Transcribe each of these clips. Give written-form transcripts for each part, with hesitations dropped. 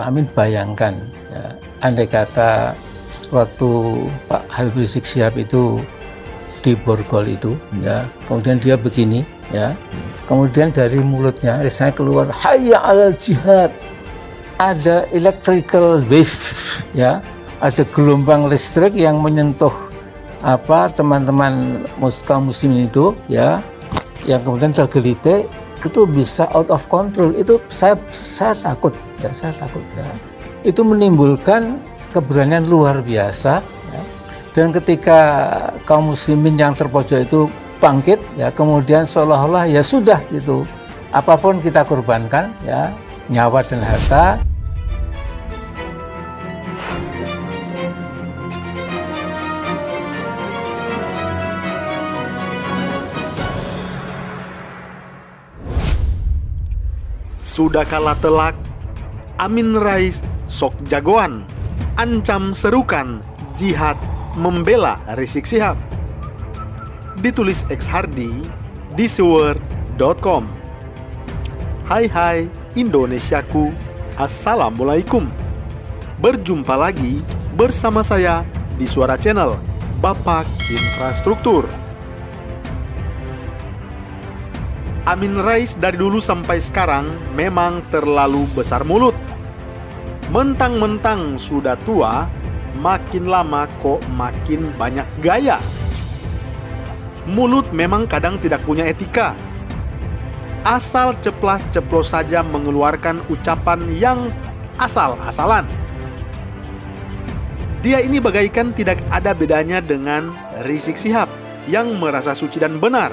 Pak Amin bayangkan, ya, andai kata waktu Pak Habib Rizik Syihab itu di Borgol itu, ya, kemudian dia begini, ya, kemudian dari mulutnya saya keluar hayya alal jihad, ada electrical wave, ya, ada gelombang listrik yang menyentuh teman-teman kaum muslimin itu, ya, yang kemudian tergelitik, itu bisa out of control. Itu saya takut, ya, saya takut, ya. Itu menimbulkan keberanian luar biasa, ya. Dan ketika kaum muslimin yang terpojok itu bangkit, ya, kemudian seolah-olah ya sudah gitu, apapun kita korbankan, ya, nyawa dan harta. Sudah kalah telak, Amin Rais sok jagoan, ancam serukan jihad membela Rizik Syihab. Ditulis X Hardy di seword.com. Hai Indonesiaku, Assalamualaikum. Berjumpa lagi bersama saya di Suara Channel Bapak Infrastruktur. Amin Rais dari dulu sampai sekarang memang terlalu besar mulut. Mentang-mentang sudah tua, makin lama kok makin banyak gaya. Mulut memang kadang tidak punya etika. Asal ceplas-ceplos saja mengeluarkan ucapan yang asal-asalan. Dia ini bagaikan tidak ada bedanya dengan Rizik Syihab yang merasa suci dan benar,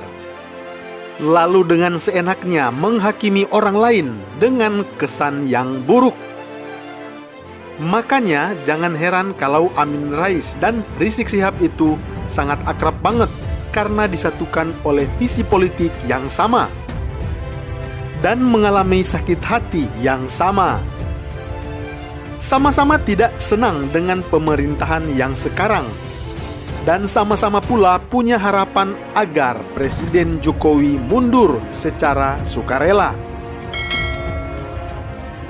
lalu dengan seenaknya menghakimi orang lain dengan kesan yang buruk. Makanya jangan heran kalau Amin Rais dan Rizik Syihab itu sangat akrab banget karena disatukan oleh visi politik yang sama dan mengalami sakit hati yang sama. Sama-sama tidak senang dengan pemerintahan yang sekarang, dan sama-sama pula punya harapan agar Presiden Jokowi mundur secara sukarela.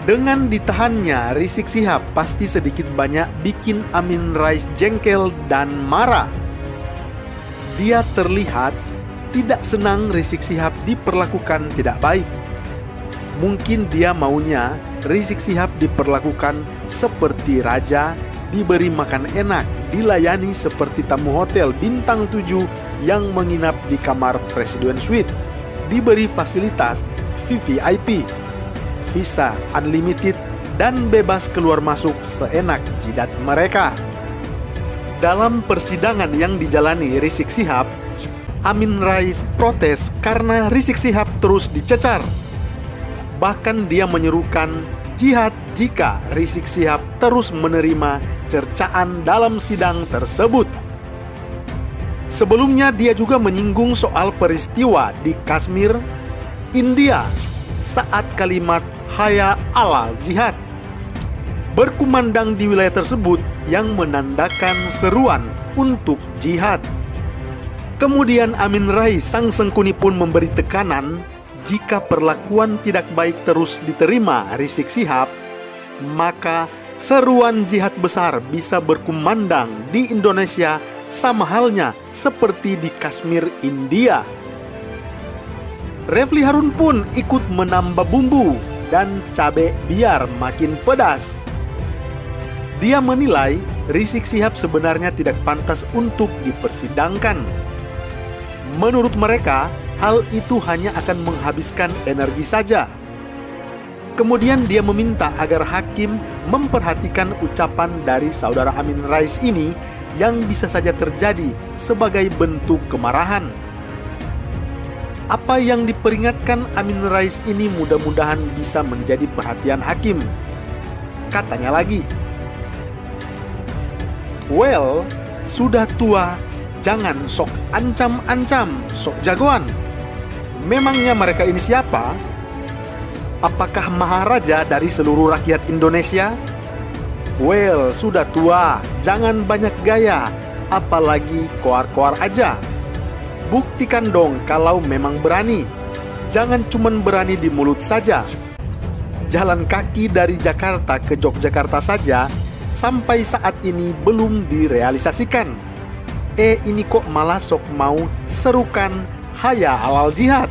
Dengan ditahannya Rizik Syihab pasti sedikit banyak bikin Amin Rais jengkel dan marah. Dia terlihat tidak senang Rizik Syihab diperlakukan tidak baik. Mungkin dia maunya Rizik Syihab diperlakukan seperti raja, diberi makan enak, dilayani seperti tamu hotel bintang 7 yang menginap di kamar Presiden Suite, diberi fasilitas VVIP, visa unlimited, dan bebas keluar masuk seenak jidat mereka. Dalam persidangan yang dijalani Rizik Syihab, Amin Rais protes karena Rizik Syihab terus dicecar. Bahkan dia menyerukan jihad jika Rizik Syihab terus menerima cercaan dalam sidang tersebut. Sebelumnya dia juga menyinggung soal peristiwa di Kashmir, India saat kalimat hayya alal jihad berkumandang di wilayah tersebut yang menandakan seruan untuk jihad. Kemudian Amin Rais sang sengkuni pun memberi tekanan jika perlakuan tidak baik terus diterima Rizik Syihab, maka seruan jihad besar bisa berkumandang di Indonesia sama halnya seperti di Kashmir, India. Refli Harun pun ikut menambah bumbu dan cabai biar makin pedas. Dia menilai Rizik Syihab sebenarnya tidak pantas untuk dipersidangkan. Menurut mereka, hal itu hanya akan menghabiskan energi saja. Kemudian dia meminta agar hakim memperhatikan ucapan dari saudara Amin Rais ini yang bisa saja terjadi sebagai bentuk kemarahan. Apa yang diperingatkan Amin Rais ini mudah-mudahan bisa menjadi perhatian hakim. Katanya lagi, "Well, sudah tua, jangan sok ancam-ancam, sok jagoan. Memangnya mereka ini siapa? Apakah maharaja dari seluruh rakyat Indonesia? Well, sudah tua, jangan banyak gaya, apalagi koar-koar aja. Buktikan dong kalau memang berani. Jangan cuman berani di mulut saja." jalan kaki dari Jakarta ke Yogyakarta saja sampai saat ini belum direalisasikan. Ini kok malah sok mau serukan haya alal jihad.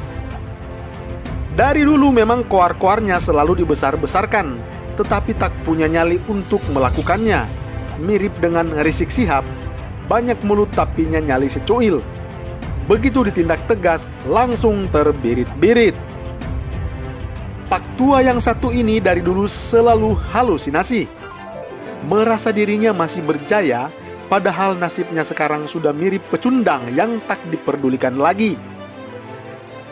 Dari dulu memang koar-koarnya selalu dibesar-besarkan, tetapi tak punya nyali untuk melakukannya. Mirip dengan Rizik Syihab, banyak mulut tapinya nyali secuil. Begitu ditindak tegas, langsung terbirit-birit. Pak tua yang satu ini dari dulu selalu halusinasi. Merasa dirinya masih berjaya, padahal nasibnya sekarang sudah mirip pecundang yang tak diperdulikan lagi.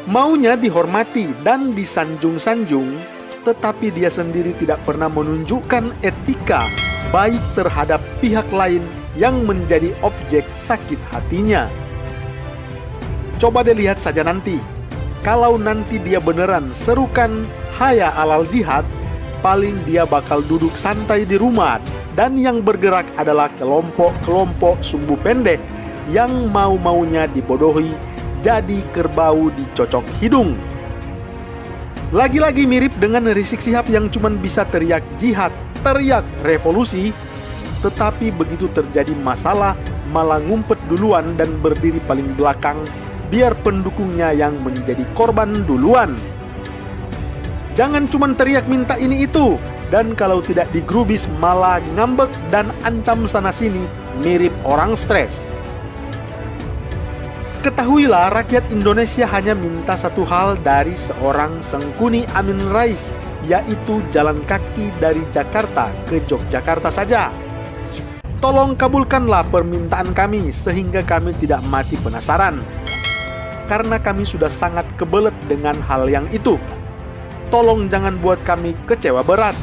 Maunya dihormati dan disanjung-sanjung, tetapi dia sendiri tidak pernah menunjukkan etika baik terhadap pihak lain yang menjadi objek sakit hatinya. Coba deh lihat saja nanti, kalau nanti dia beneran serukan haya alal jihad, paling dia bakal duduk santai di rumah, dan yang bergerak adalah kelompok-kelompok sumbu pendek yang mau-maunya dibodohi, jadi kerbau dicocok hidung. Lagi-lagi mirip dengan Rizik Syihab yang cuman bisa teriak jihad, teriak revolusi, tetapi begitu terjadi masalah malah ngumpet duluan dan berdiri paling belakang biar pendukungnya yang menjadi korban duluan. Jangan cuman teriak minta ini itu, dan kalau tidak digrubis malah ngambek dan ancam sana-sini, mirip orang stres. Ketahuilah, rakyat Indonesia hanya minta satu hal dari seorang Sengkuni Amin Rais, yaitu jalan kaki dari Jakarta ke Yogyakarta saja. Tolong kabulkanlah permintaan kami sehingga kami tidak mati penasaran. Karena kami sudah sangat kebelet dengan hal yang itu. Tolong jangan buat kami kecewa berat.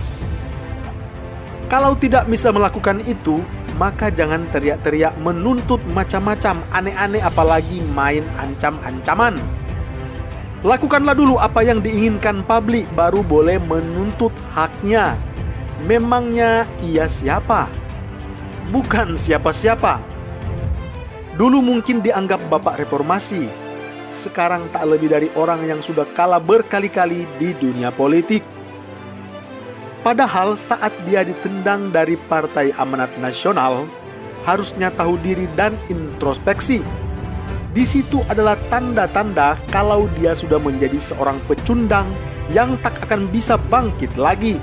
Kalau tidak bisa melakukan itu, maka jangan teriak-teriak menuntut macam-macam aneh-aneh, apalagi main ancam-ancaman. Lakukanlah dulu apa yang diinginkan publik, baru boleh menuntut haknya. Memangnya ia siapa? Bukan siapa-siapa. Dulu mungkin dianggap bapak reformasi, sekarang tak lebih dari orang yang sudah kalah berkali-kali di dunia politik. Padahal saat dia ditendang dari Partai Amanat Nasional, harusnya tahu diri dan introspeksi. Di situ adalah tanda-tanda kalau dia sudah menjadi seorang pecundang yang tak akan bisa bangkit lagi.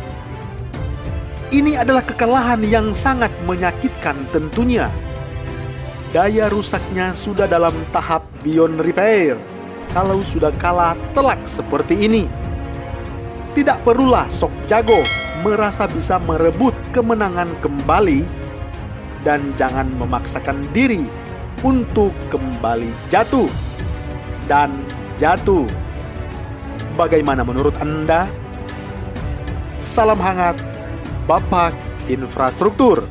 Ini adalah kekalahan yang sangat menyakitkan tentunya. Daya rusaknya sudah dalam tahap beyond repair kalau sudah kalah telak seperti ini. Tidak perlulah sok jago merasa bisa merebut kemenangan kembali, dan jangan memaksakan diri untuk kembali jatuh dan jatuh. Bagaimana menurut Anda? Salam hangat, Bapak Infrastruktur.